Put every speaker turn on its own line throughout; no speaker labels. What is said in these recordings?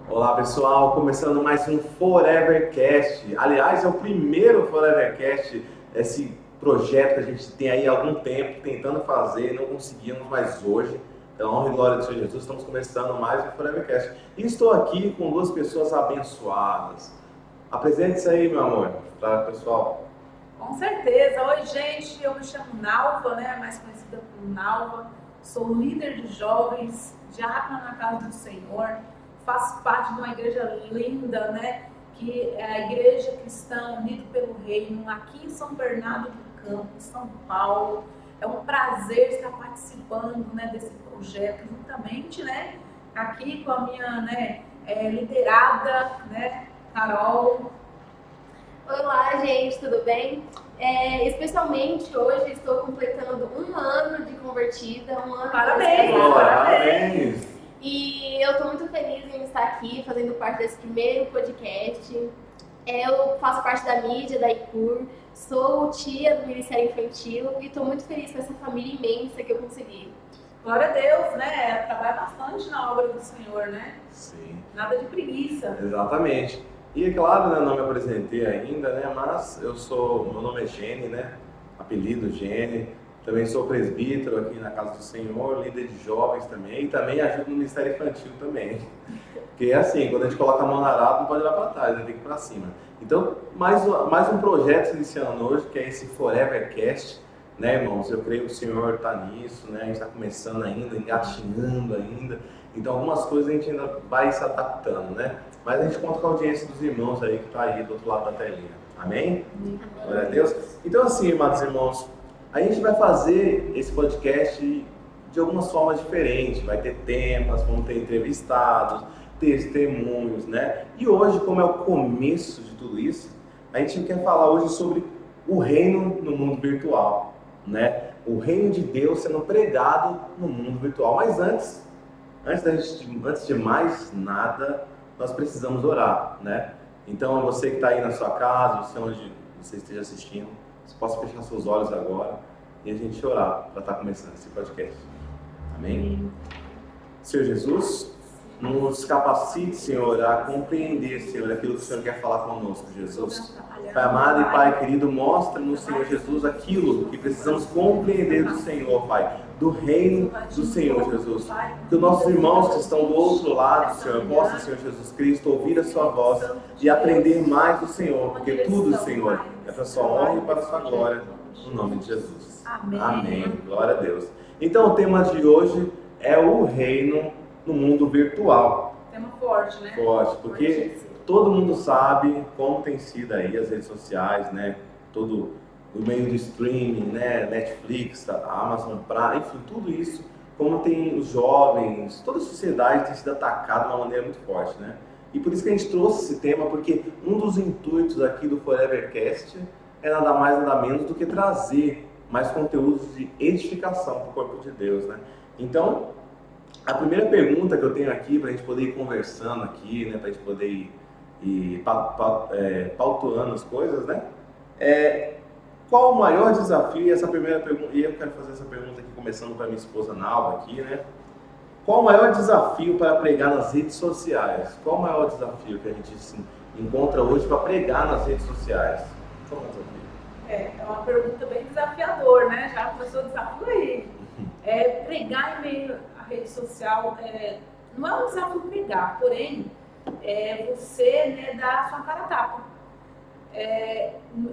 Olá pessoal, começando mais um Forevercast. Aliás, é o primeiro Forevercast, esse projeto que a gente tem aí há algum tempo tentando fazer, não conseguimos, mas hoje, pela honra e glória do Senhor Jesus, estamos começando mais um Forevercast. E estou aqui com duas pessoas abençoadas. Apresente-se aí, meu amor, para o pessoal.
Com certeza. Oi, gente, eu me chamo Nalva, né? Mais conhecida como Nalva. Sou líder de jovens, diácono na casa do Senhor. Faço parte de uma igreja linda, né? Que é a Igreja Cristã Unida pelo Reino, aqui em São Bernardo do Campo, São Paulo. É um prazer estar participando, né, desse projeto juntamente, né? Aqui com a minha, né, liderada, né, Carol.
Olá, gente, tudo bem? Especialmente hoje estou completando um ano de convertida, um ano
Parabéns!
de casada.
Parabéns!
E eu estou muito feliz em estar aqui fazendo parte desse primeiro podcast. Eu faço parte da mídia, da ICUR, sou tia do Ministério Infantil e estou muito feliz com essa família imensa que eu consegui.
Glória a Deus, né? Trabalha bastante na obra do Senhor, né?
Sim.
Nada de preguiça.
Exatamente. E é claro, né, não me apresentei ainda, né, mas meu nome é Gene, né, apelido Gene, também sou presbítero aqui na Casa do Senhor, líder de jovens também, e também ajudo no Ministério Infantil também. Porque é assim, quando a gente coloca a mão na arada, não pode olhar para trás, tem que ir para cima. Então, mais um projeto se iniciando hoje, que é esse Forevercast, né, irmãos? Eu creio que o Senhor está nisso, né, a gente está começando ainda, engatinhando ainda, então algumas coisas a gente ainda vai se adaptando, né? Mas a gente conta com a audiência dos irmãos aí que está aí do outro lado da telinha. Amém? Glória a Deus. Então assim, amados irmãos, a gente vai fazer esse podcast de algumas formas diferentes. Vai ter temas, vamos ter entrevistados, testemunhos, né? E hoje, como é o começo de tudo isso, a gente quer falar hoje sobre o reino no mundo virtual, né? O reino de Deus sendo pregado no mundo virtual. Mas antes de mais nada, nós precisamos orar, né? Então, você que está aí na sua casa, você onde você esteja assistindo, você possa fechar seus olhos agora e a gente orar para estar começando esse podcast. Amém? Senhor Jesus, nos capacite, Senhor, a compreender, Senhor, aquilo que o Senhor quer falar conosco, Jesus. Pai amado e Pai querido, mostra-nos, Senhor Jesus, aquilo que precisamos compreender do Senhor, Pai, do reino do Senhor Jesus. Que os nossos irmãos que estão do outro lado, Senhor, possam, Senhor Jesus Cristo, ouvir a sua voz e aprender mais do Senhor, porque tudo, Senhor, é para a sua honra e para a sua glória, no nome de Jesus. Amém. Glória a Deus. Então, o tema de hoje é o reino no mundo virtual.
Tema forte, né?
Forte, porque todo mundo sabe como tem sido aí as redes sociais, né? Todo o meio do streaming, né? Netflix, a Amazon Prime, enfim, tudo isso, como tem os jovens, toda a sociedade tem sido atacada de uma maneira muito forte, né? E por isso que a gente trouxe esse tema, porque um dos intuitos aqui do Forevercast é nada mais, nada menos do que trazer mais conteúdos de edificação para o corpo de Deus, né? Então, a primeira pergunta que eu tenho aqui, para a gente poder ir conversando aqui, né, para a gente poder ir pautuando as coisas, né, é qual o maior desafio, e essa primeira pergunta, e eu quero fazer essa pergunta aqui, começando para minha esposa Nalva aqui, né, qual o maior desafio para pregar nas redes sociais? Qual o maior desafio que a gente encontra hoje para pregar nas redes sociais? Qual é o desafio?
É uma pergunta bem desafiadora, né? Já começou o desafio aí. Pregar em meio à rede social não é um desafio pregar, porém, você, né, dar a sua cara a tapa.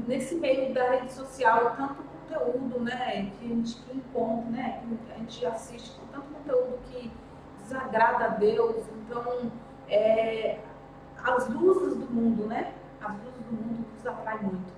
Nesse meio da rede social, tanto conteúdo, né, que a gente encontra, né, que a gente assiste, tanto conteúdo que desagrada a Deus. Então, as luzes do mundo, né, as luzes do mundo nos atraem muito.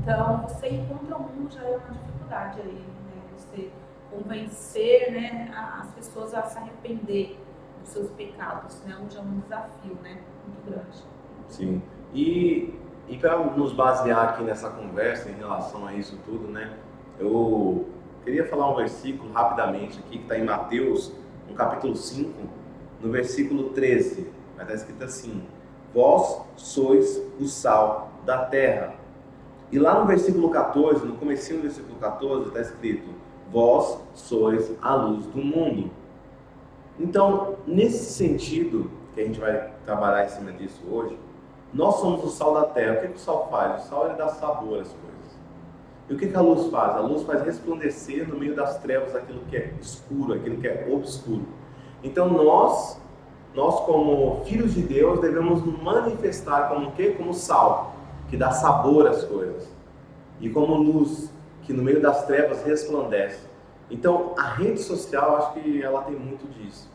Então, você encontra o mundo já é uma dificuldade aí, né, você convencer, né, as pessoas a se arrepender dos seus pecados, né, onde é um desafio, né, muito grande.
Sim, e para nos basear aqui nessa conversa em relação a isso tudo, né, eu queria falar um versículo rapidamente aqui, que está em Mateus, no capítulo 5, no versículo 13, vai estar escrito assim: vós sois o sal da terra. E lá no versículo 14, no comecinho do versículo 14, está escrito: vós sois a luz do mundo. Então, nesse sentido, que a gente vai trabalhar em cima disso hoje, nós somos o sal da terra. O que o sal faz? O sal ele dá sabor às coisas. E o que a luz faz? A luz faz resplandecer no meio das trevas aquilo que é escuro, aquilo que é obscuro. Então nós como filhos de Deus, devemos nos manifestar como o quê? Como sal, que dá sabor às coisas. E como luz, que no meio das trevas resplandece. Então a rede social, acho que ela tem muito disso.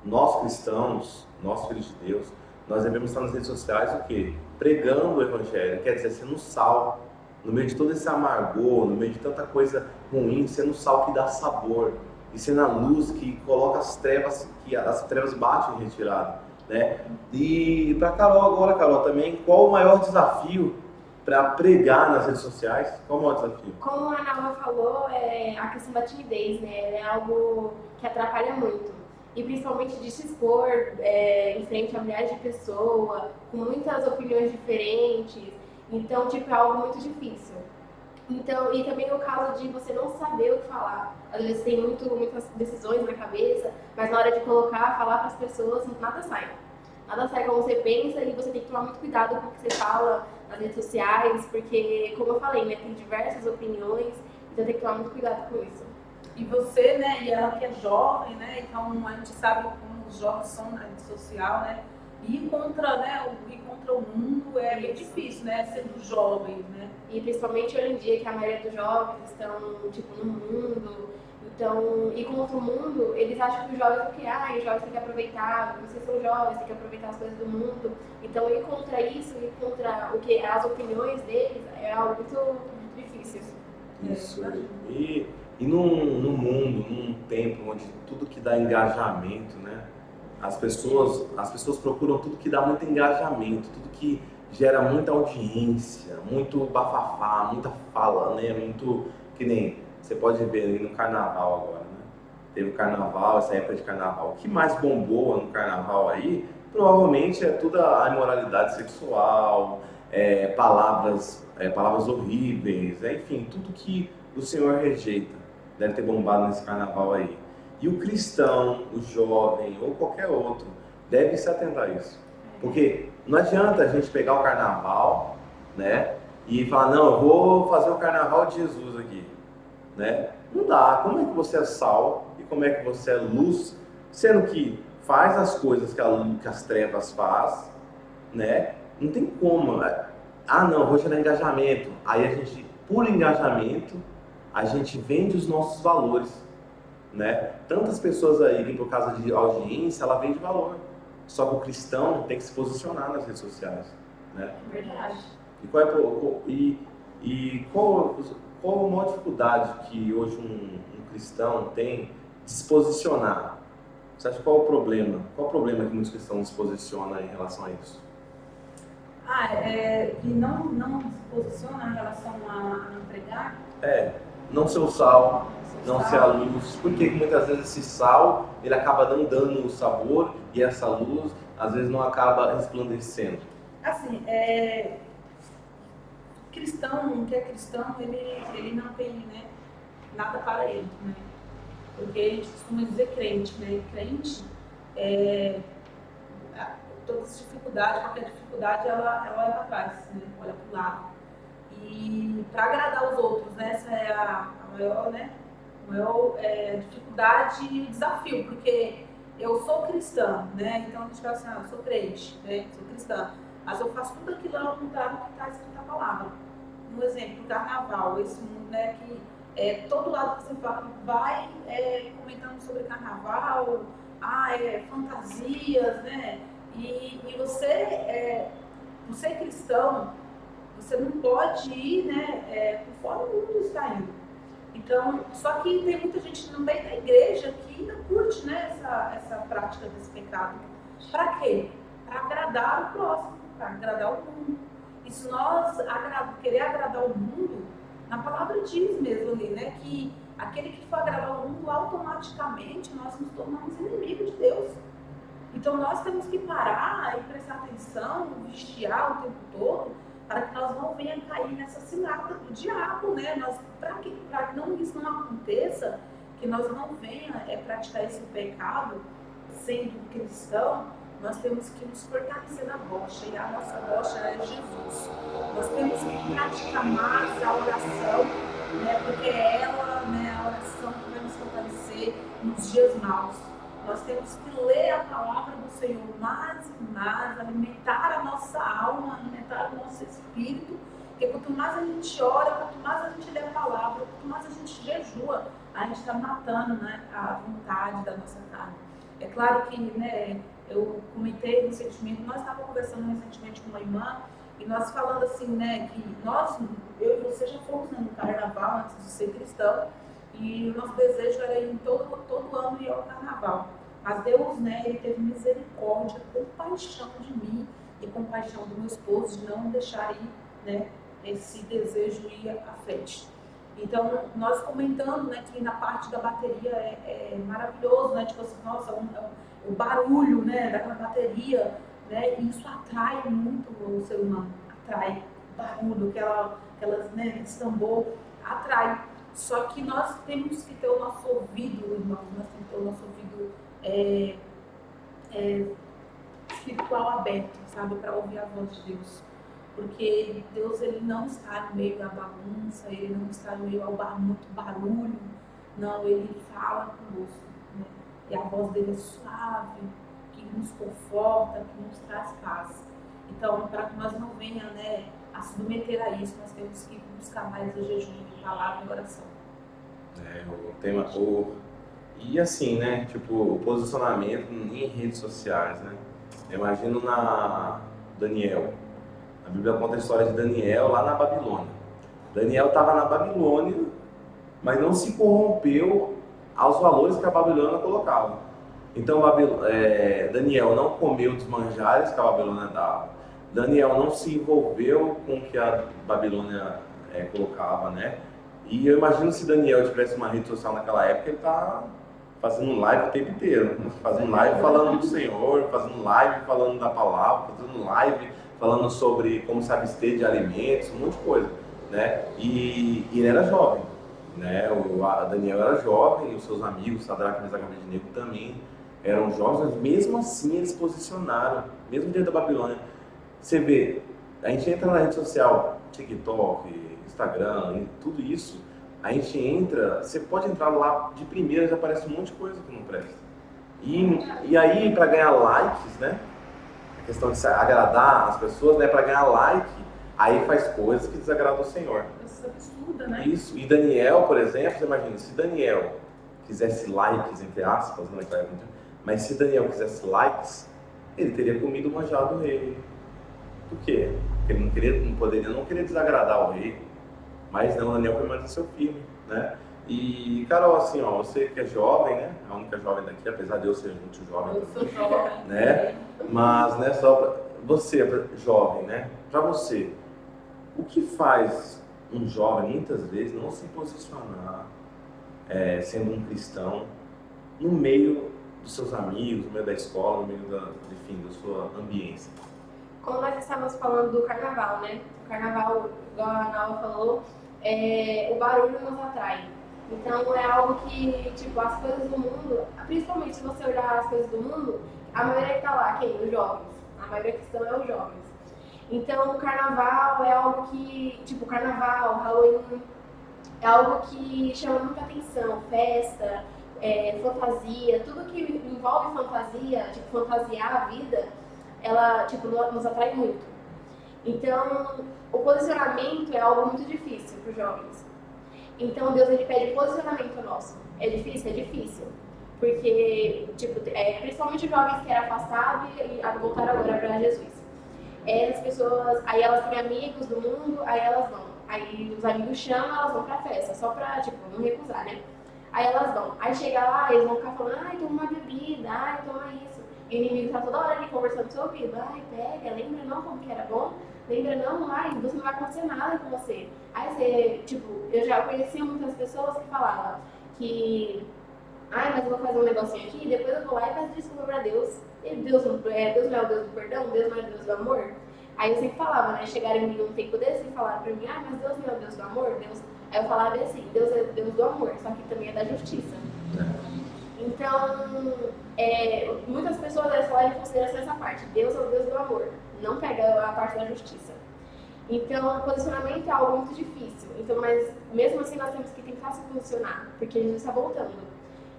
Nós cristãos, nós filhos de Deus, nós devemos estar nas redes sociais o quê? Pregando o Evangelho, quer dizer, sendo sal. No meio de todo esse amargor, no meio de tanta coisa ruim, sendo o sal que dá sabor. E sendo a luz que coloca as trevas, que as trevas batem em retirada, né? E para Carol agora, Carol, também, qual o maior desafio para pregar nas redes sociais? Qual o maior desafio?
Como a Nalva falou, a questão da timidez, né? É algo que atrapalha muito. E principalmente de se expor em frente a milhares de pessoas, com muitas opiniões diferentes. Então, tipo, é algo muito difícil. Então, e também o caso de você não saber o que falar. Às vezes tem muitas decisões na cabeça, mas na hora de colocar, falar para as pessoas, nada sai. Nada sai como você pensa e você tem que tomar muito cuidado com o que você fala nas redes sociais, porque, como eu falei, né, tem diversas opiniões, então tem que tomar muito cuidado com isso.
E você, né, e ela que é jovem, né, então a gente sabe como os jovens são na rede social, né, ir contra, né, ir contra o mundo é bem difícil, né, sendo jovens, né.
E principalmente hoje em dia, que a maioria dos jovens estão, tipo, no mundo, então, ir contra o mundo, eles acham que os jovens os jovens têm que aproveitar, vocês são jovens, têm que aproveitar as coisas do mundo, então ir contra isso, ir contra as opiniões deles, é algo muito difícil.
Isso, e num mundo, num tempo onde tudo que dá engajamento, né? As pessoas procuram tudo que dá muito engajamento, tudo que gera muita audiência, muito bafafá, muita fala, né? Muito, que nem você pode ver ali no carnaval agora, né? Teve o carnaval, essa época de carnaval. O que mais bombou no carnaval aí, provavelmente é toda a imoralidade sexual, palavras horríveis, enfim, tudo que o Senhor rejeita deve ter bombado nesse carnaval aí. E o cristão, o jovem ou qualquer outro deve se atentar a isso. Porque não adianta a gente pegar o carnaval, né, e falar, não, eu vou fazer o carnaval de Jesus aqui, né? Não dá. Como é que você é sal e como é que você é luz, sendo que faz as coisas que as trevas faz, né? Não tem como. Ah, não, vou gerar engajamento. Aí a gente, por engajamento, a gente vende os nossos valores, né? Tantas pessoas aí que por causa de audiência, ela vende valor. Só que o cristão tem que se posicionar nas redes sociais, né?
É verdade.
E qual a maior dificuldade que hoje um cristão tem de se posicionar? Você acha qual é o problema? Qual é o problema que muitos cristãos se posicionam em relação a isso?
Que não se posiciona em relação a não pregar?
Não ser o sal, não ser a luz. Porque muitas vezes esse sal, ele acaba não dando o sabor e essa luz, às vezes, não acaba resplandecendo.
Assim, cristão, que é cristão, ele não tem, né, nada para ele, né? Porque a gente costuma dizer crente, né? Crente, todas as dificuldades, qualquer dificuldade, ela olha para trás, né? Olha para o lado. E para agradar os outros, né? Essa é a maior, né? Maior dificuldade e desafio, porque eu sou cristã, né? Então a gente fala assim, eu sou crente, né? Sou cristã, mas eu faço tudo aquilo ao contrário do que está escrito na palavra. Um exemplo, o carnaval, esse mundo, né? Que todo lado que você vai comentando sobre carnaval, fantasias, né? E você, você é cristão, você não pode ir, né? Conforme o mundo está indo. Então, só que tem muita gente no meio da igreja que ainda curte, né, essa prática desse pecado. Para quê? Para agradar o próximo, para agradar o mundo. E se nós querer agradar o mundo, na palavra diz mesmo ali, né, que aquele que for agradar o mundo, automaticamente nós nos tornamos inimigos de Deus. Então nós temos que parar e prestar atenção, vigiar o tempo todo, para que nós não venhamos cair nessa cilada do diabo, né? Para que isso não aconteça, que nós não venhamos praticar esse pecado, sendo cristão, nós temos que nos fortalecer na rocha, e a nossa rocha é Jesus. Nós temos que praticar mais a oração, né, porque é ela, né, a oração que vai nos fortalecer nos dias maus. Nós temos que ler a palavra do Senhor mais e mais, alimentar a nossa alma, alimentar o nosso espírito, porque quanto mais a gente ora, quanto mais a gente lê a palavra, quanto mais a gente jejua, a gente está matando, né, a vontade da nossa carne. É claro que, né, eu comentei recentemente, nós estávamos conversando recentemente com uma irmã, e nós falando assim, né, que nós, eu e você já fomos, né, no carnaval antes de ser cristão, e o nosso desejo era ir todo ano ir ao carnaval. Mas Deus, né, Ele teve misericórdia, compaixão de mim e compaixão do meu esposo, de não deixar ir, né, esse desejo ir à frente. Então, nós comentando, né, que na parte da bateria é maravilhoso, né, tipo assim, nossa, o barulho, né, daquela bateria, né, e isso atrai muito o ser humano, atrai o barulho, aquelas, né, aquele tambor, atrai. Só que nós temos que ter o nosso ouvido, irmãos, nós temos que ter o nosso ouvido espiritual aberto, sabe, para ouvir a voz de Deus. Porque Deus, Ele não está no meio da bagunça, Ele não está no meio ao muito barulho, não, Ele fala conosco, né? E a voz dele é suave, que nos conforta, que nos traz paz. Então, para que nós não venha, né, a submeter a isso, nós temos que buscar mais o jejum de palavra e oração.
O tema, e assim, né, tipo, o posicionamento em redes sociais, né? Eu imagino na Daniel. A Bíblia conta a história de Daniel lá na Babilônia. Daniel estava na Babilônia, mas não se corrompeu aos valores que a Babilônia colocava. Então, Daniel não comeu dos manjares que a Babilônia dava. Daniel não se envolveu com o que a Babilônia colocava, né? E eu imagino se Daniel tivesse uma rede social naquela época, ele tá fazendo live o tempo inteiro, fazendo live falando do Senhor, fazendo live falando da palavra, fazendo live falando sobre como se abster de alimentos, um monte de coisa, né? E ele era jovem, né? Daniel era jovem e os seus amigos, Sadraque, Mesaque e Abednego também eram jovens, mas mesmo assim eles se posicionaram, mesmo dentro da Babilônia. Você vê, a gente entra na rede social, TikTok, Instagram, tudo isso, a gente entra, você pode entrar lá de primeira, já aparece um monte de coisa que não presta. E aí, para ganhar likes, né? A questão de agradar as pessoas, né? Para ganhar like, aí faz coisas que desagradam o Senhor.
Isso é absurdo, né?
Isso. E Daniel, por exemplo, você imagina, se Daniel quisesse likes, entre aspas, mas se Daniel quisesse likes, ele teria comido o manjar do rei. Por quê? Porque ele não queria desagradar o rei. Mas não, Daniel permaneceu firme, né? E, Carol, assim, ó, você que é jovem, né? A única jovem daqui, apesar de eu ser muito jovem.
Eu sou jovem.
Né? Mas, né, só pra você, jovem, né? Pra você, o que faz um jovem, muitas vezes, não se posicionar sendo um cristão no meio dos seus amigos, no meio da escola, no meio da sua ambiência?
Como nós estávamos falando do carnaval, né? O carnaval, igual a Nala falou, o barulho nos atrai. Então é algo que, tipo, as coisas do mundo, principalmente se você olhar as coisas do mundo, a maioria que tá lá, quem? Os jovens. A maioria que estão é os jovens. Então o carnaval é algo que, tipo, carnaval, Halloween, é algo que chama muita atenção. Festa, fantasia, tudo que envolve fantasia, tipo, fantasiar a vida, ela, tipo, nos atrai muito. Então, o posicionamento é algo muito difícil para os jovens. Então, Deus, Ele pede posicionamento nosso. É difícil? É difícil. Porque, tipo, principalmente os jovens que eram afastados e voltaram agora para Jesus. As pessoas, aí elas têm amigos do mundo, aí elas vão. Aí os amigos chamam, elas vão pra festa, só pra, tipo, não recusar, né? Aí elas vão. Aí chega lá, eles vão ficar falando, ai, toma uma bebida, ai, toma isso. E o inimigo tá toda hora ali conversando no seu ouvido. Ai, pega, lembra não como que era bom? Lembra não? Ai, você não vai acontecer nada com você. Aí você, tipo, eu já conhecia muitas pessoas que falavam que, ai, mas eu vou fazer um negocinho aqui, depois eu vou lá e peço desculpa pra Deus. E Deus não é o Deus do perdão, Deus não é o Deus do amor. Aí eu sempre falava, né, chegaram em mim um tempo desse e falaram pra mim, mas Deus não é o Deus do amor? Deus... Aí eu falava assim, Deus é o Deus do amor, só que também é da justiça. Então, muitas pessoas levam em consideração essa parte. Deus é o Deus do amor, não pega a parte da justiça. Então, o posicionamento é algo muito difícil. Então, mas mesmo assim nós temos que tentar se posicionar, porque Jesus está voltando.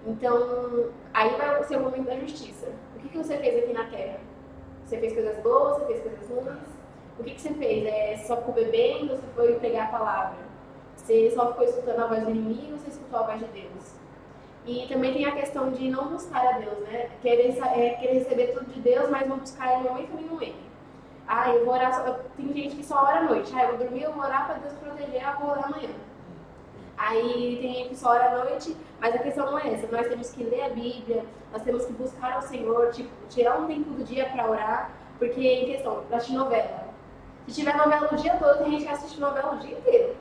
Então, aí vai ser o momento da justiça. O que você fez aqui na Terra? Você fez coisas boas, você fez coisas ruins? O que você fez? Você só ficou bebendo ou você foi pregar a palavra? Você só ficou escutando a voz do inimigo ou você escutou a voz de Deus? E também tem a questão de não buscar a Deus, né? Querer receber tudo de Deus, mas não buscar em momento nenhum Ele. Eu vou orar, tem gente que só ora à noite. Eu vou dormir, eu vou orar para Deus proteger, eu vou orar amanhã. Aí tem gente que só ora à noite, mas a questão não é essa. Nós temos que ler a Bíblia, nós temos que buscar ao Senhor, tirar um tempo do dia para orar, porque em questão, para assistir novela. Se tiver novela o dia todo, tem gente que assiste novela o dia inteiro.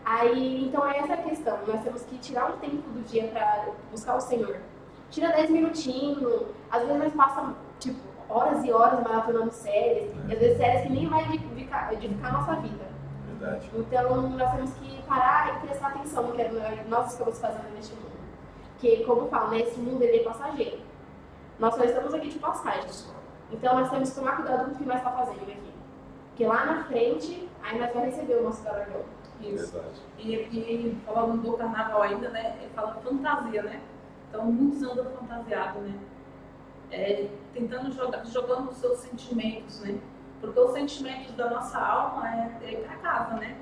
Aí, então é essa a questão. Nós temos que tirar um tempo do dia para buscar o Senhor. Tira 10 minutinhos, às vezes nós passamos, horas e horas maratonando séries, e às vezes séries que nem vai edificar a nossa vida.
Verdade.
Então nós temos que parar e prestar atenção no que nós estamos fazendo neste mundo. Porque, como eu falo, né, esse mundo ele é passageiro. Nós só estamos aqui de passagem. Então nós temos que tomar cuidado com o que nós estamos fazendo aqui. Porque lá na frente, aí nós vamos receber o nosso galardão.
Isso. E falando do carnaval ainda, né? Ele fala fantasia, né? Então muitos andam fantasiados, né? Jogando os seus sentimentos, né? Porque os sentimentos da nossa alma é para casa, né?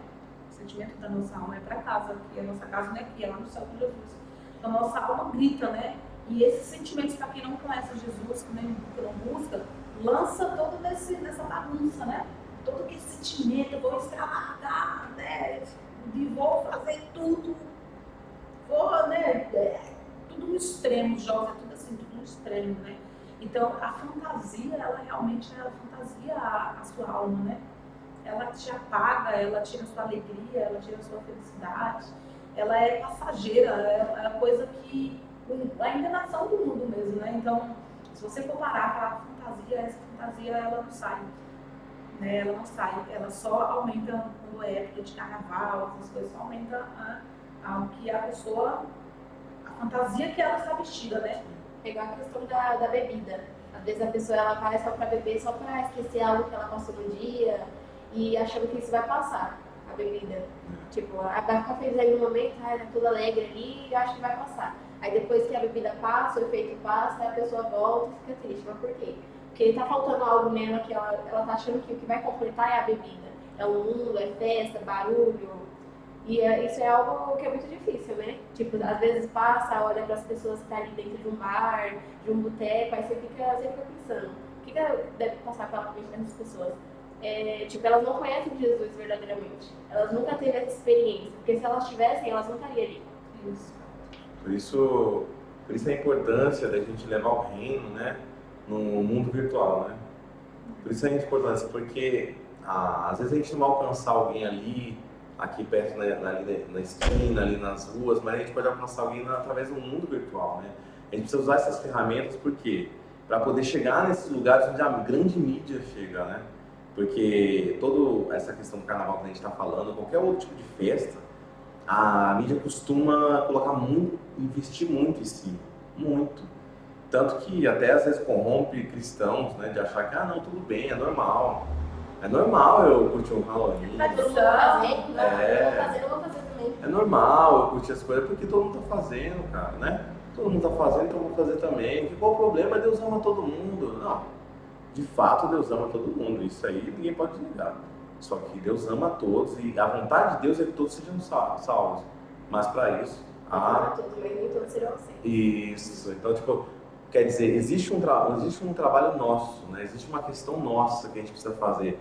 O sentimento da nossa alma é para casa, que a nossa casa não é aqui, é lá no céu de Jesus. Então a nossa alma grita, né? E esses sentimentos, para quem não conhece Jesus, que não busca, lança todo nessa bagunça, né? Todo aquele sentimento, eu vou extravagar, né? E vou fazer tudo, né? Tudo no extremo, jovem, tudo assim, tudo no extremo, né? Então, a fantasia, ela realmente fantasia a sua alma, né? Ela te apaga, ela tira a sua alegria, ela tira a sua felicidade. Ela é passageira, é a coisa que... a enganação do mundo mesmo, né? Então, se você for parar para a fantasia, essa fantasia, ela não sai. Né? Ela não sai, ela só aumenta quando é época de carnaval, essas coisas, só aumenta o que a pessoa... a fantasia que ela está vestida, né?
Pegar a questão da bebida. Às vezes a pessoa ela vai só para beber, só para esquecer algo que ela passou no dia e achando que isso vai passar, a bebida. Vai ficar feliz aí no momento, tá tudo alegre ali e acha que vai passar. Aí depois que a bebida passa, o efeito passa, aí a pessoa volta e fica triste. Mas por quê? Porque tá faltando algo nela que ela tá achando que o que vai completar é a bebida. É o mundo, é festa, barulho. E isso é algo que é muito difícil, né? Às vezes passa, olha para as pessoas que estão ali dentro de um bar, de um boteco, aí você fica pensando, o que deve passar pela mente dessas pessoas? Elas não conhecem Jesus verdadeiramente. Elas nunca teve essa experiência, porque se elas tivessem, elas não estariam ali.
Isso. Por isso a importância da gente levar o reino, né, no mundo virtual, né? Por isso a importância, porque às vezes a gente não vai alcançar alguém ali, aqui perto, né, na esquina, ali nas ruas, mas a gente pode alcançar alguém através do mundo virtual, né? A gente precisa usar essas ferramentas, por quê? Para poder chegar nesses lugares onde a grande mídia chega, né? Porque toda essa questão do carnaval que a gente está falando, qualquer outro tipo de festa, a mídia costuma investir muito em si, muito. Tanto que até às vezes corrompe cristãos, né, de achar que, não, tudo bem, é normal. É normal eu curtir um Halloween.
Tá todo mundo fazendo, eu vou fazer também.
É normal eu curtir as coisas porque todo mundo tá fazendo, cara, né? Todo mundo tá fazendo, então eu vou fazer também. Qual o problema? Deus ama todo mundo. Não, de fato Deus ama todo mundo, isso aí ninguém pode negar. Só que Deus ama a todos e a vontade de Deus é que todos sejam salvos. Mas para isso,
todos, mas nem todos serão aceitos.
Isso, então quer dizer, existe um trabalho nosso, né? Existe uma questão nossa que a gente precisa fazer.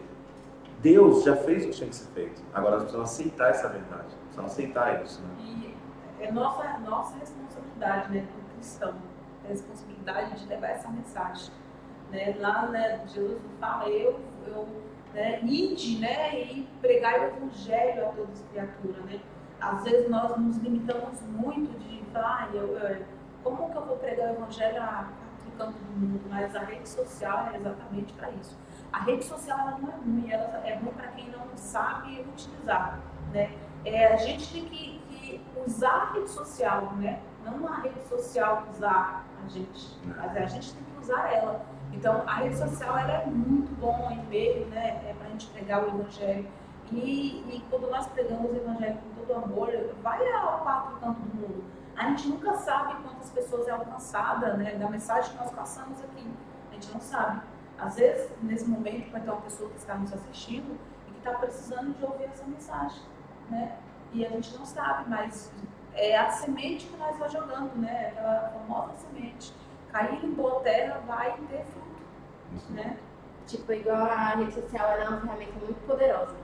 Deus já fez o que tinha que ser feito. Agora nós precisamos aceitar essa verdade. Precisamos aceitar isso, né?
E é nossa responsabilidade, né, como cristão, a responsabilidade de levar essa mensagem. Né? Lá, né, Jesus fala, ide, né, e pregar o evangelho a todas as criaturas, né? Às vezes nós nos limitamos muito de falar, como que eu vou pregar o evangelho a canto do mundo? Mas a rede social é exatamente para isso. A rede social ela não é ruim, ela é ruim para quem não sabe utilizar, né? A gente tem que usar a rede social, né? não a rede social usar a gente, mas a gente tem que usar ela. Então, a rede social ela é muito bom em meio, né, para a gente pregar o Evangelho. E quando nós pregamos o Evangelho com todo amor, vai ao quatro cantos do mundo. A gente nunca sabe quantas pessoas é alcançada, né, da mensagem que nós passamos aqui. A gente não sabe. Às vezes, nesse momento, vai ter uma pessoa que está nos assistindo e que está precisando de ouvir essa mensagem, né? E a gente não sabe, mas é a semente que nós vamos jogando, né? Aquela famosa semente. Cair em boa terra vai ter fruto, né?
Tipo, igual a rede social, ela é uma ferramenta muito poderosa.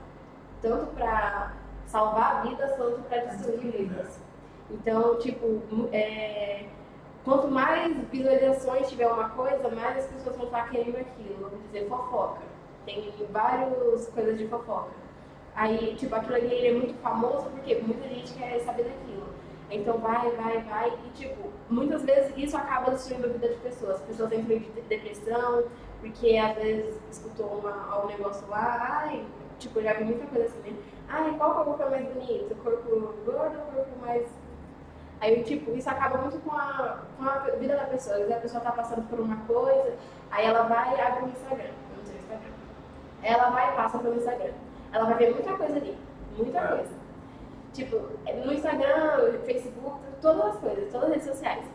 Tanto para salvar vidas, quanto para destruir vidas. Então, tipo, quanto mais visualizações tiver uma coisa, mais as pessoas vão estar querendo aquilo. Vamos dizer, fofoca. Tem várias coisas de fofoca. Aí, tipo, aquilo ali ele é muito famoso porque muita gente quer saber daquilo. Então vai, e tipo, muitas vezes isso acaba destruindo a vida de pessoas. As pessoas entram em depressão, porque às vezes escutou um negócio lá, tipo, eu já vi muita coisa assim, né? Qual corpo é mais bonito? Corpo gordo ou corpo mais... Aí, tipo, isso acaba muito com a vida da pessoa. Às vezes a pessoa tá passando por uma coisa, aí ela vai e abre o Instagram. Eu não sei o Instagram. Ela vai e passa pelo Instagram. Ela vai ver muita coisa ali. Muita coisa. Tipo, no Instagram, Facebook, todas as coisas, todas as redes sociais.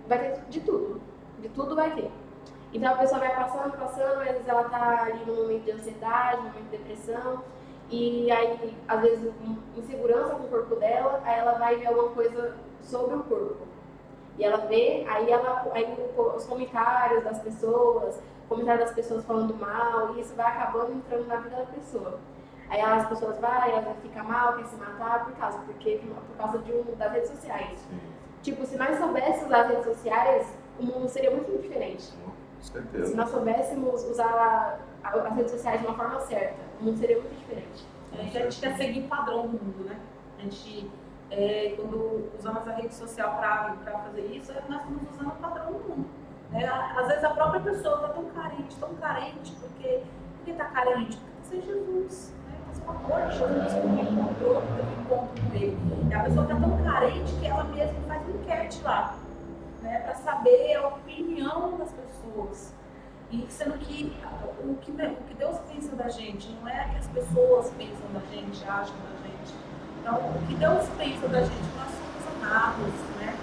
Vai ter de tudo. De tudo vai ter. Então a pessoa vai passando, às vezes ela tá ali num momento de ansiedade, num momento de depressão. E aí, às vezes, insegurança com o corpo dela, aí ela vai ver alguma coisa sobre o corpo. E ela vê, aí os comentários das pessoas falando mal, e isso vai acabando entrando na vida da pessoa. Aí as pessoas ela fica mal, quer se matar por causa das redes sociais. Sim. Tipo, se nós soubéssemos usar as redes sociais, o mundo seria muito diferente.
Com certeza.
Se nós soubéssemos usar as redes sociais de uma forma certa, o mundo seria muito diferente.
A gente quer seguir o padrão do mundo, né? A gente, quando usamos a rede social para fazer isso, nós estamos usando o padrão do mundo. Às vezes a própria pessoa está tão carente, porque está carente? Porque está sem Jesus. O amor de Jesus que encontrou, teve encontro com ele. E a pessoa está tão carente que ela mesma faz uma enquete lá, né, para saber a opinião das pessoas. E sendo que o que Deus pensa da gente não é o que as pessoas pensam da gente, acham da gente. Então, o que Deus pensa da gente, nós somos amados, né?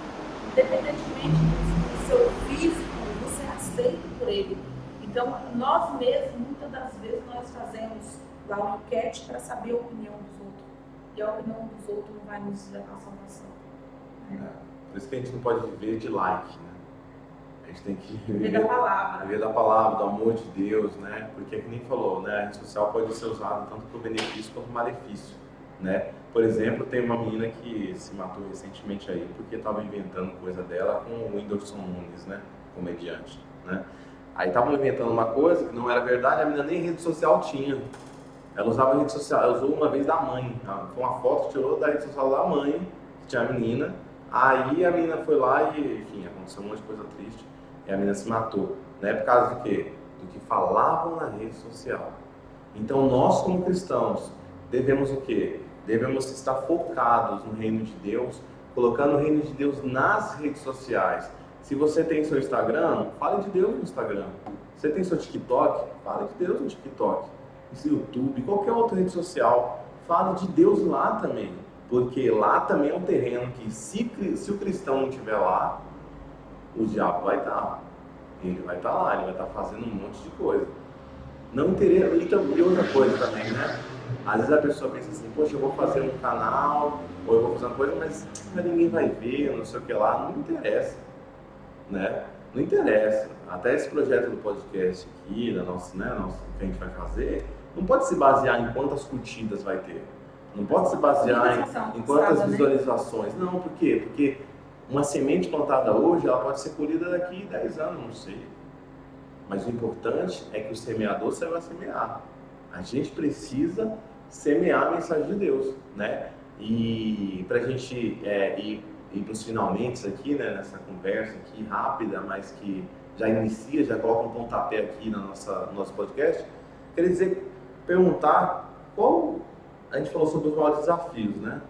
Independentemente do seu físico, você é aceito por ele. Então, nós mesmos, muitas das vezes, nós fazemos lá uma enquete para saber a opinião dos outros. E a opinião dos outros não vai nos levar à salvação. Né?
Por isso que a gente não pode viver de like, né? A gente tem que
viver da palavra.
Viver da palavra, do amor de Deus, né? Porque, como nem falou, né? A rede social pode ser usada tanto para o benefício quanto para o malefício, né? Por exemplo, tem uma menina que se matou recentemente aí porque estava inventando coisa dela com o Whindersson Nunes, né? Comediante, né? Aí estavam inventando uma coisa que não era verdade, a menina nem rede social tinha. Ela usava a rede social, ela usou uma vez da mãe. Foi uma foto que tirou da rede social da mãe, que tinha a menina. Aí a menina foi lá e, enfim, aconteceu um monte de coisa triste. E a menina se matou, né? Por causa do quê? Do que falavam na rede social. Então nós, como cristãos, devemos o quê? Devemos estar focados no reino de Deus, colocando o reino de Deus nas redes sociais. Se você tem seu Instagram, fale de Deus no Instagram. Se você tem seu TikTok, fale de Deus no TikTok. Seu YouTube, qualquer outra rede social, fale de Deus lá também. Porque lá também é um terreno que, se o cristão não estiver lá, o diabo vai estar. Ele vai estar lá, ele vai estar fazendo um monte de coisa. Não interessa. E outra coisa também, né? Às vezes a pessoa pensa assim, poxa, eu vou fazer um canal, ou eu vou fazer uma coisa, mas ninguém vai ver, não sei o que lá. Não interessa, né? Não interessa. Até esse projeto do podcast aqui, da nossa, né, que a gente vai fazer, não pode se basear em quantas curtidas vai ter. Não pode se basear em quantas visualizações. Não, por quê? Porque uma semente plantada hoje, ela pode ser colhida daqui 10 anos, não sei. Mas o importante é que o semeador vai semear. A gente precisa semear a mensagem de Deus, né? E para a gente ir para os finalmente aqui, né, nessa conversa aqui rápida, mas que já inicia, já coloca um pontapé aqui no nosso podcast, quer dizer, perguntar a gente falou sobre os maiores desafios, né?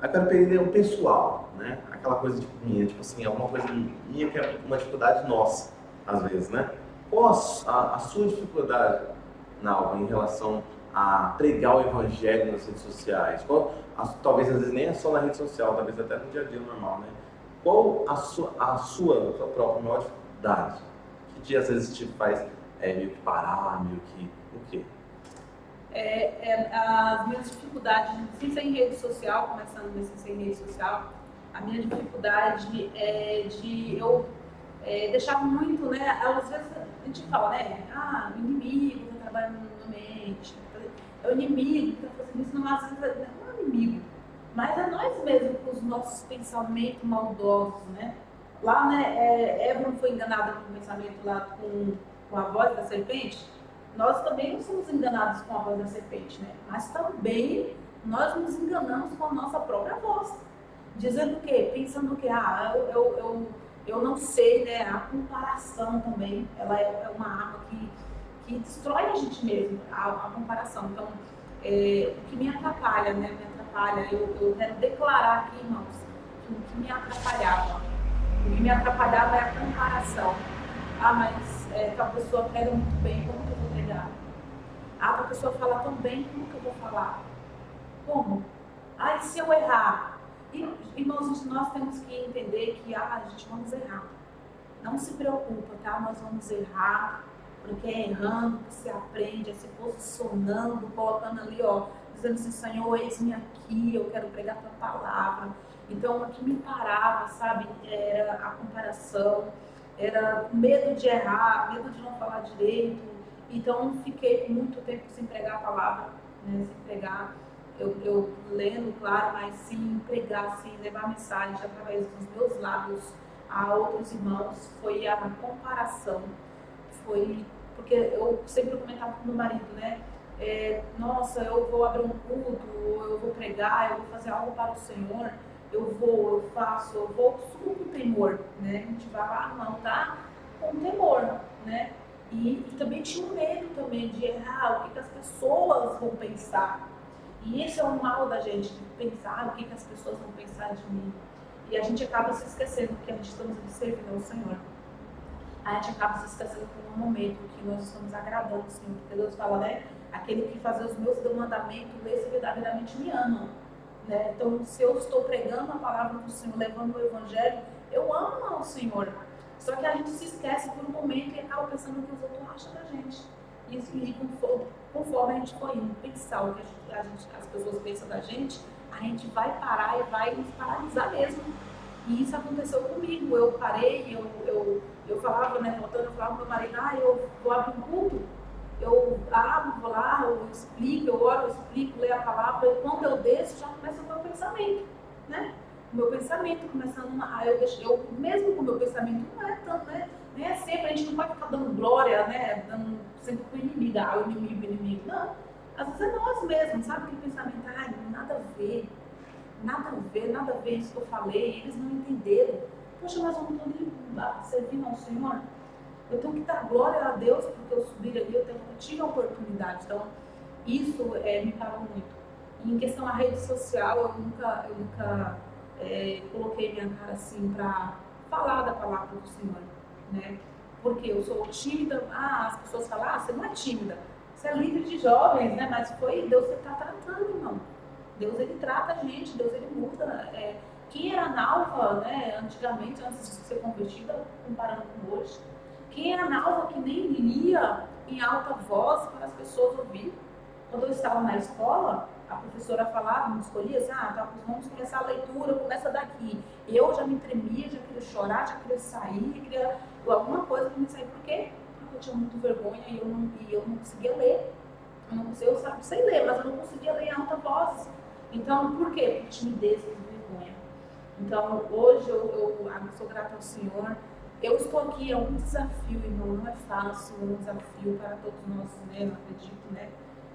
Aí eu quero perder o pessoal, né? Aquela coisa tipo minha, tipo assim, alguma coisa minha que é uma dificuldade nossa, às vezes, né? Qual a sua dificuldade, Nalva, em relação a pregar o evangelho nas redes sociais? Talvez às vezes nem é só na rede social, talvez até no dia a dia normal, né? Qual a sua própria maior dificuldade? Que às vezes te faz meio que parar, meio que o quê?
As minhas dificuldades, sem ser em rede social, começando nesse sem rede social, a minha dificuldade é de eu deixar muito, né? Às vezes a gente fala, né? O inimigo está trabalhando na mente, é o inimigo que está fazendo isso, não, às vezes não é o inimigo, mas é nós mesmos com os nossos pensamentos maldosos, né? Lá, né? Eva não foi enganada com o pensamento lá com a voz da serpente. Nós também não somos enganados com a voz da serpente, né? Mas também nós nos enganamos com a nossa própria voz. Dizendo o quê? Pensando o quê? Eu não sei, né? A comparação também, ela é uma arma que destrói a gente mesmo, a comparação. Então, o que me atrapalha, né? Eu quero declarar aqui, irmãos, que o que me atrapalhava. O que me atrapalhava é a comparação. Mas a pessoa prega muito bem, como que eu vou pregar? A pessoa fala tão bem, como que eu vou falar? Como? E se eu errar? Irmãos, nós temos que entender que gente, vamos errar. Não se preocupa, tá? Nós vamos errar, porque é errando que se aprende, é se posicionando, colocando ali, dizendo assim, Senhor, eis-me aqui, eu quero pregar a tua palavra. Então, o que me parava, sabe, era a comparação, era medo de errar, medo de não falar direito. Então, fiquei muito tempo sem pregar a palavra, né? Sem pregar, eu lendo, claro, mas sim pregar, sim levar mensagem através dos meus lábios a outros irmãos. Foi a comparação, foi porque eu sempre comentava com meu marido, né? Nossa, eu vou abrir um culto, eu vou pregar, eu vou fazer algo para o Senhor. Eu vou subo com temor, né? A gente vai lá, não, tá? Com temor, né? E também tinha um medo também de errar, o que as pessoas vão pensar. E esse é o mal da gente, de pensar o que as pessoas vão pensar de mim. E a gente acaba se esquecendo que a gente estamos servindo ao Senhor. A gente acaba se esquecendo por um momento que nós estamos agradando o Senhor. Porque Deus fala, né? Aquele que faz os meus mandamentos, esse verdadeiramente me ama. Né? Então, se eu estou pregando a palavra do Senhor, levando o Evangelho, eu amo ao Senhor. Só que a gente se esquece por um momento e acaba pensando no que os outros acham da gente. E conforme a gente for indo pensar o que as pessoas pensam da gente, a gente vai parar e vai nos paralisar mesmo. E isso aconteceu comigo. Eu parei, eu falava, né, voltando, eu falava pro meu marido, eu vou abrir um culto. Eu abro, vou lá, eu explico, eu oro, eu explico, leio a palavra, e quando eu desço, já começa o meu pensamento, né? O meu pensamento começando, eu mesmo com o meu pensamento, não é tanto, né? Nem é sempre, a gente não pode ficar dando glória, né? Dando sempre pro inimigo, o inimigo, não. Às vezes é nós mesmos, sabe? Aquele pensamento, nada a ver isso que eu falei, eles não entenderam. Poxa, mas eu não estou nem servindo ao Senhor. Eu tenho que dar glória a Deus porque eu subi ali, eu tive a oportunidade. Então, isso me parou muito. E em questão à rede social, eu nunca coloquei minha cara assim para falar da palavra do Senhor, né? Porque eu sou tímida. As pessoas falam, você não é tímida, você é líder de jovens, né? Mas foi Deus que está tratando, irmão. Deus, ele trata a gente, Deus, ele muda. Quem era Nalva, né, antigamente, antes de ser convertida, comparando com hoje, quem era Nalva que nem lia em alta voz para as pessoas ouvirem? Quando eu estava na escola, a professora falava, me escolhia, vamos começar a leitura, começa daqui. Eu já me tremia, já queria chorar, já queria sair, queria alguma coisa para me sair. Por quê? Porque eu tinha muito vergonha e eu não conseguia ler. Eu sei ler, mas eu não conseguia ler em alta voz. Então, por quê? Por timidez e vergonha. Então, hoje eu sou grata ao Senhor. Eu estou aqui, é um desafio, irmão, não é fácil, é um desafio para todos nós, né? Não acredito, né?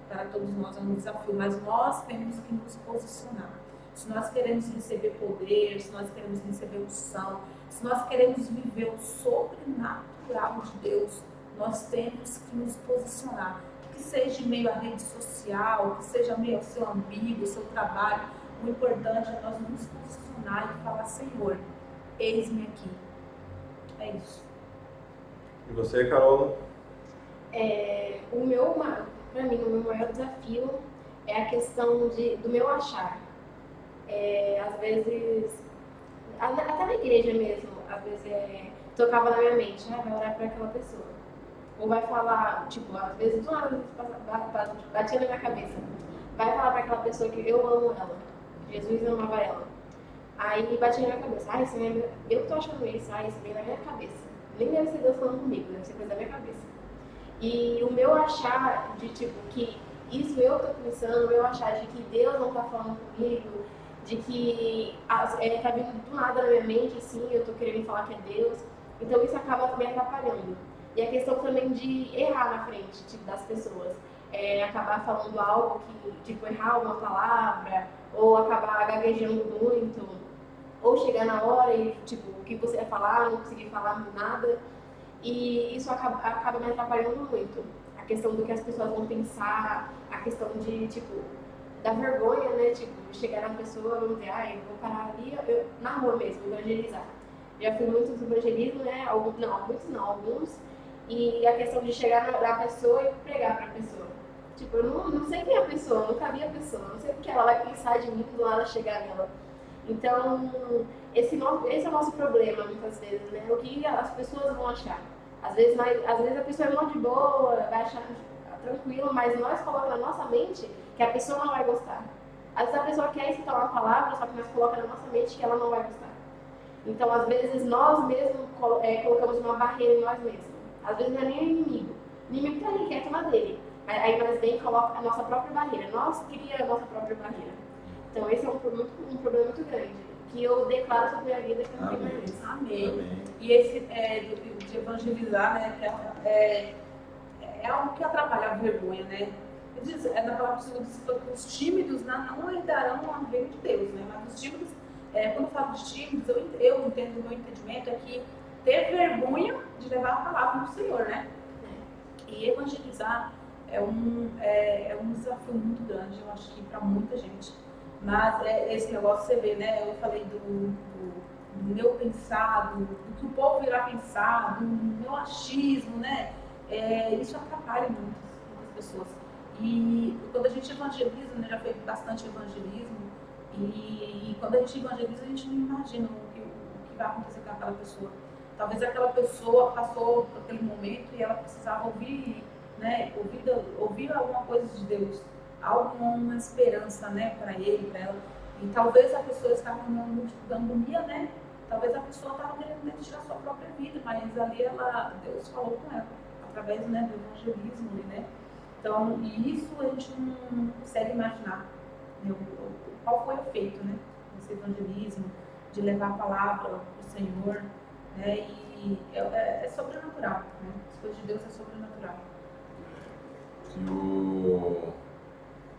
Para todos nós é um desafio, mas nós temos que nos posicionar. Se nós queremos receber poder, se nós queremos receber unção, se nós queremos viver o sobrenatural de Deus, nós temos que nos posicionar. Que seja em meio à rede social, que seja meio ao seu amigo, ao seu trabalho, O importante é nós nos posicionar e falar, Senhor, eis-me aqui. É isso.
E você, Carol?
Para mim, o meu maior desafio é a questão do meu achar. Às vezes, até na igreja mesmo, às vezes tocava na minha mente, vai orar para aquela pessoa. Ou vai falar, tipo, às vezes do nada batia na minha cabeça. Vai falar para aquela pessoa que eu amo ela, Jesus amava ela. Aí batia na minha cabeça, eu tô achando isso, isso vem na minha cabeça. Nem deve ser Deus falando comigo, deve ser coisa da minha cabeça. E o meu achar de tipo que isso eu tô pensando, o meu achar de que Deus não tá falando comigo, de que tá vindo do nada na minha mente, assim, eu tô querendo falar que é Deus. Então isso acaba me atrapalhando. E a questão também de errar na frente, tipo, das pessoas. Acabar falando algo que, tipo, errar uma palavra, ou acabar gaguejando muito, ou chegar na hora e, tipo, o que você ia falar, não conseguir falar nada. E isso acaba me atrapalhando muito. A questão do que as pessoas vão pensar, a questão de, tipo, da vergonha, né? Tipo, chegar na pessoa e dizer, eu vou parar ali, na rua mesmo, evangelizar. Já fui muitos evangelismos, né? Alguns alguns. E a questão de chegar na pessoa e pregar pra pessoa. Tipo, eu não sei quem é a pessoa, nunca vi a pessoa, não sei o que ela vai pensar de mim do nada chegar nela. Então, esse é o nosso problema, muitas vezes, né? O que as pessoas vão achar. Às vezes a pessoa é mó de boa, vai achar tranquilo, mas nós colocamos na nossa mente que a pessoa não vai gostar. Às vezes a pessoa quer escutar uma palavra, só que nós colocamos na nossa mente que ela não vai gostar. Então, às vezes, nós mesmos colocamos uma barreira em nós mesmos. Às vezes não é nem o inimigo. O inimigo tá ali, quieto na dele. Aí nós vem e coloca a nossa própria barreira. Nós criamos a nossa própria barreira. Então, esse é um problema muito grande. Que eu declaro sobre a minha vida que eu não tenho mais isso.
Amém. E esse de evangelizar, né? É algo que atrapalha a vergonha, né? Diz, na palavra do Senhor diz que os tímidos não herdarão o reino de Deus, né? Mas os tímidos, quando eu falo de tímidos, eu entendo, o meu entendimento é que ter vergonha de levar a palavra do Senhor, né? E evangelizar é um desafio muito grande, eu acho que para muita gente. Mas esse negócio você vê, né? Eu falei do meu pensar, do que o povo irá pensar, do meu achismo, né? Isso atrapalha muitas pessoas. E quando a gente evangeliza, né, já fez bastante evangelismo, e quando a gente evangeliza, a gente não imagina o que vai acontecer com aquela pessoa. Talvez aquela pessoa passou por aquele momento e ela precisava ouvir, né, ouvir alguma coisa de Deus, alguma esperança, né, para ele, para ela. E talvez a pessoa estava numa agonia, né? Talvez a pessoa estava querendo tirar a sua própria vida, mas ali Deus falou com ela, através, né, do evangelismo, né? Então, e isso a gente não consegue imaginar, né, qual foi o efeito, né, desse evangelismo, de levar a palavra para o Senhor, né? E é sobrenatural, né? As coisas de Deus é sobrenatural.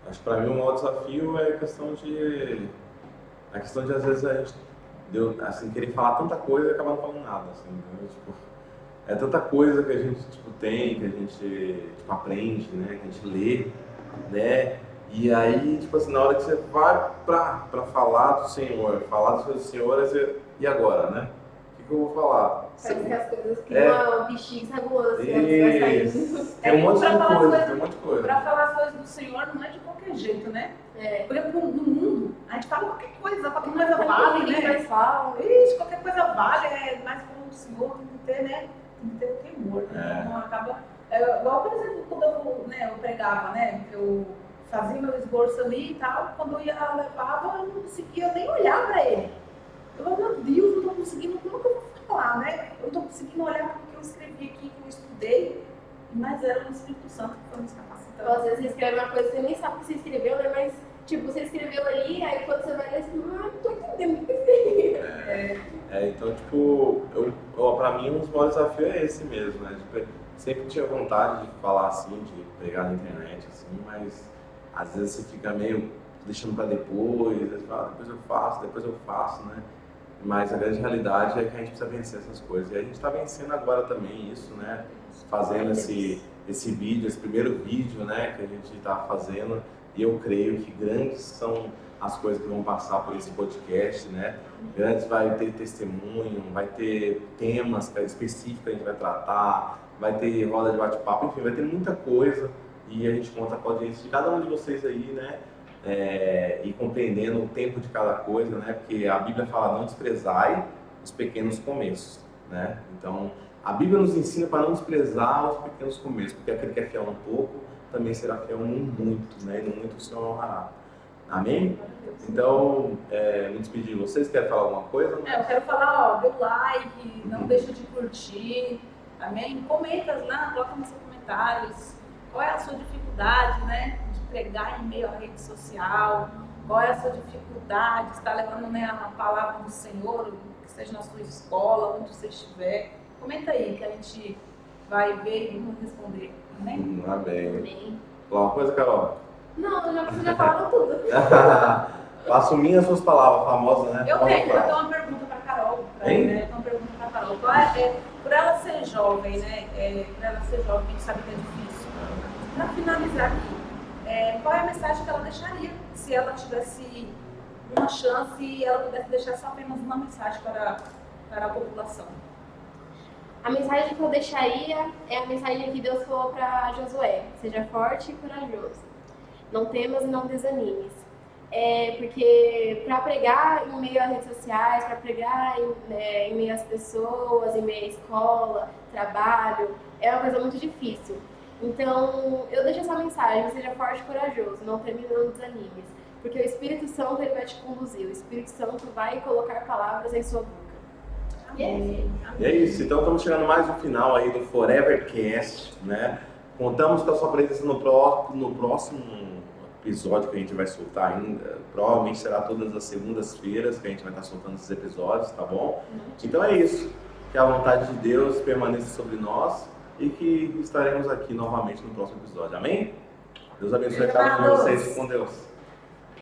Acho que para mim o maior desafio é a questão de às vezes a gente assim, querer falar tanta coisa e acabar não falando nada, assim, né? Tipo, é tanta coisa que a gente tem, que a gente aprende, né, que a gente lê, né? E aí, tipo assim, na hora que você vai para falar do Senhor, falar das coisas do Senhor, e agora, né? O que eu vou falar?
Parece que as coisas que uma bichinha sai voando, assim, vai saindo.
Tem um monte de coisa.
Para falar as coisas do Senhor não é de qualquer jeito, né? Por exemplo, no mundo, a gente fala qualquer coisa vale, né? Qualquer coisa vale, mas como o Senhor tem que ter, né? Tem que ter o temor, né? Então acaba. Igual, por exemplo, quando eu pregava, né? Eu fazia meu esforço ali e tal, quando eu levava, eu não conseguia nem olhar para ele. Eu falei, meu Deus, não estou conseguindo, como que eu vou falar, né? Eu não estou conseguindo olhar para o que eu escrevi aqui, que eu estudei, mas era o Espírito Santo que foi nos capacitando.
Então, às vezes você escreve uma coisa, você nem sabe o que você escreveu, né? Mas, tipo, você escreveu ali, aí quando você vai ler, você não estou entendendo o que eu escrevi.
Então, tipo, pra mim um dos maiores desafios é esse mesmo, né? Tipo, sempre tinha vontade de falar assim, de pregar na internet, assim, mas às vezes você fica meio deixando pra depois, você fala, depois eu faço, né? Mas a grande realidade é que a gente precisa vencer essas coisas. E a gente está vencendo agora também isso, né? Fazendo esse vídeo, esse primeiro vídeo, né, que a gente está fazendo. E eu creio que grandes são as coisas que vão passar por esse podcast, né? Grandes vai ter testemunho, vai ter temas específicos que a gente vai tratar, vai ter roda de bate-papo, enfim, vai ter muita coisa. E a gente conta com a audiência de cada um de vocês aí, né? E compreendendo o tempo de cada coisa, né? Porque a Bíblia fala, não desprezai os pequenos começos, né? Então, a Bíblia nos ensina para não desprezar os pequenos começos, porque aquele que é fiel no pouco também será fiel no muito, né? E no muito o Senhor honrará. Amém? Então, me despedir. Vocês querem falar alguma coisa?
Eu quero falar, ó, dê o like, não deixa de curtir, amém? Comenta lá, coloca nos seus comentários qual é a sua dificuldade, né, de pregar em meio à rede social, qual é a sua dificuldade de estar levando, né, a palavra do Senhor, que seja na sua escola, onde você estiver. Comenta aí que a gente vai ver e vamos responder, amém?
Amém.
Amém.
Falar uma coisa, Carol?
Não, vocês já falaram tudo.
Faço minhas suas palavras famosas, né?
Eu tenho uma pergunta para a Carol. Por ela ser jovem, né? Por ela ser jovem, a gente sabe que é difícil. Para finalizar aqui, qual é a mensagem que ela deixaria se ela tivesse uma chance e ela pudesse deixar só apenas uma mensagem para a população?
A mensagem que eu deixaria é a mensagem que Deus falou para Josué: seja forte e corajoso. Não temas e não desanimes. Porque para pregar em meio às redes sociais, para pregar em meio às pessoas, em meio à escola, trabalho, é uma coisa muito difícil. Então, eu deixo essa mensagem: seja forte e corajoso, não temas e não desanimes. Porque o Espírito Santo ele vai te conduzir, o Espírito Santo vai colocar palavras em sua boca.
Amém.
E é isso, então estamos chegando mais no final aí do Forevercast, né? Contamos com a sua presença no próximo episódio que a gente vai soltar ainda. Provavelmente será todas as segundas-feiras que a gente vai estar soltando esses episódios, tá bom? Então é isso, que a vontade de Deus permaneça sobre nós e que estaremos aqui novamente no próximo episódio, amém? Deus abençoe cada um de vocês, com Deus.